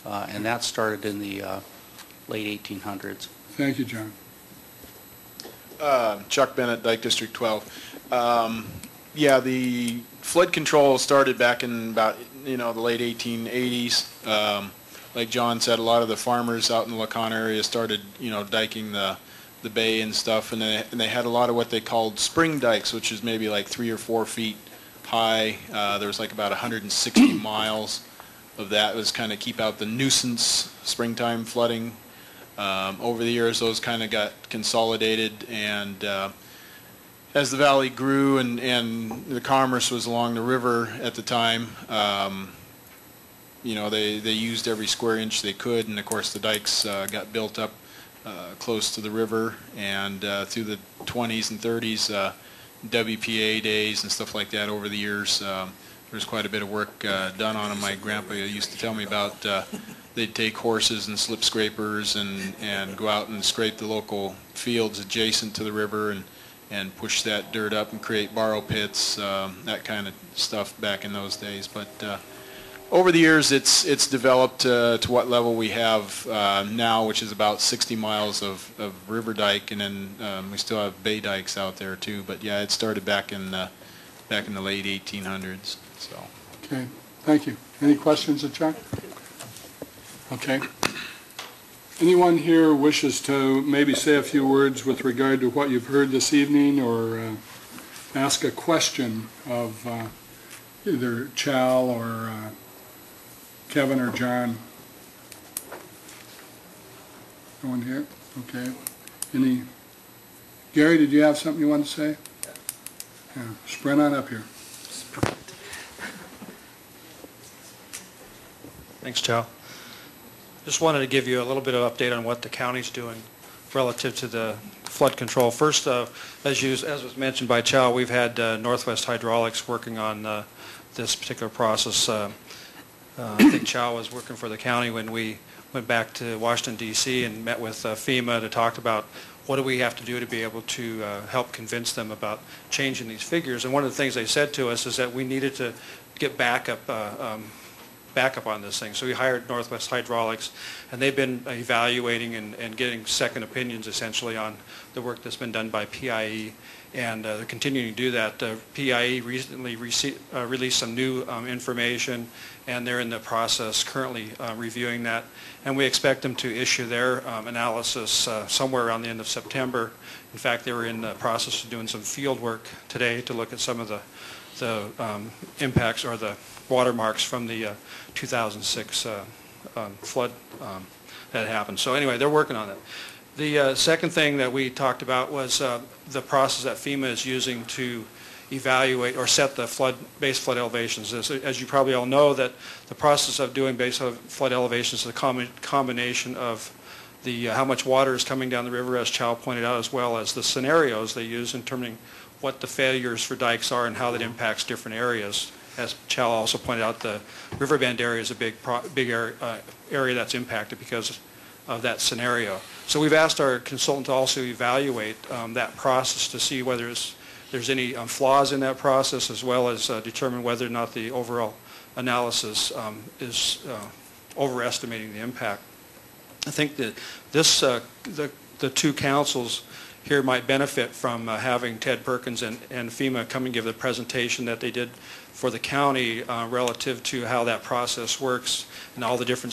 and that started in the late 1800s. Thank you, John. Chuck Bennett, Dike District 12. Yeah, the flood control started back in about the late 1880s. Like John said, a lot of the farmers out in the Lacan area started diking the bay and stuff, and they had a lot of what they called spring dikes, which is maybe like 3 or 4 feet high. There was like about 160 miles of that. It was kind of keep out the nuisance springtime flooding. Over the years, those kind of got consolidated, and as the valley grew and the commerce was along the river at the time, they used every square inch they could, and of course the dikes got built up close to the river, and through the 20s and 30s, WPA days and stuff like that over the years, there's quite a bit of work done on them. My grandpa used to tell me about they'd take horses and slip scrapers and go out and scrape the local fields adjacent to the river and push that dirt up and create borrow pits, that kind of stuff back in those days. But over the years, it's developed to what level we have now, which is about 60 miles of river dike, and then we still have bay dikes out there too. But yeah, it started back in the late 1800s. So. Okay, thank you. Any questions of Chuck? Okay. Anyone here wishes to maybe say a few words with regard to what you've heard this evening, or ask a question of either Chal or Kevin or John? No one here? Okay. Gary, did you have something you wanted to say? Yeah. Sprint on up here. Thanks, Chow. Just wanted to give you a little bit of update on what the county's doing relative to the flood control. First, as was mentioned by Chow, we've had Northwest Hydraulics working on this particular process. I think Chow was working for the county when we went back to Washington, D.C. and met with FEMA to talk about what do we have to do to be able to help convince them about changing these figures. And one of the things they said to us is that we needed to get backup on this thing. So we hired Northwest Hydraulics, and they've been evaluating and getting second opinions essentially on the work that's been done by PIE, and they're continuing to do that. PIE recently released some new information, and they're in the process currently reviewing that, and we expect them to issue their analysis somewhere around the end of September. In fact, they were in the process of doing some field work today to look at some of the impacts or the watermarks from the 2006 flood that happened. So anyway, they're working on it. The second thing that we talked about was the process that FEMA is using to evaluate or set the base flood elevations. As you probably all know, that the process of doing base flood elevations is a combination of how much water is coming down the river, as Chow pointed out, as well as the scenarios they use in determining what the failures for dikes are and how that impacts different areas. As Chow also pointed out, the riverbend area is a big area that's impacted because of that scenario. So we've asked our consultant to also evaluate that process to see whether there's any flaws in that process, as well as determine whether or not the overall analysis is overestimating the impact. I think that the two councils here might benefit from having Ted Perkins and FEMA come and give the presentation that they did for the county relative to how that process works and all the different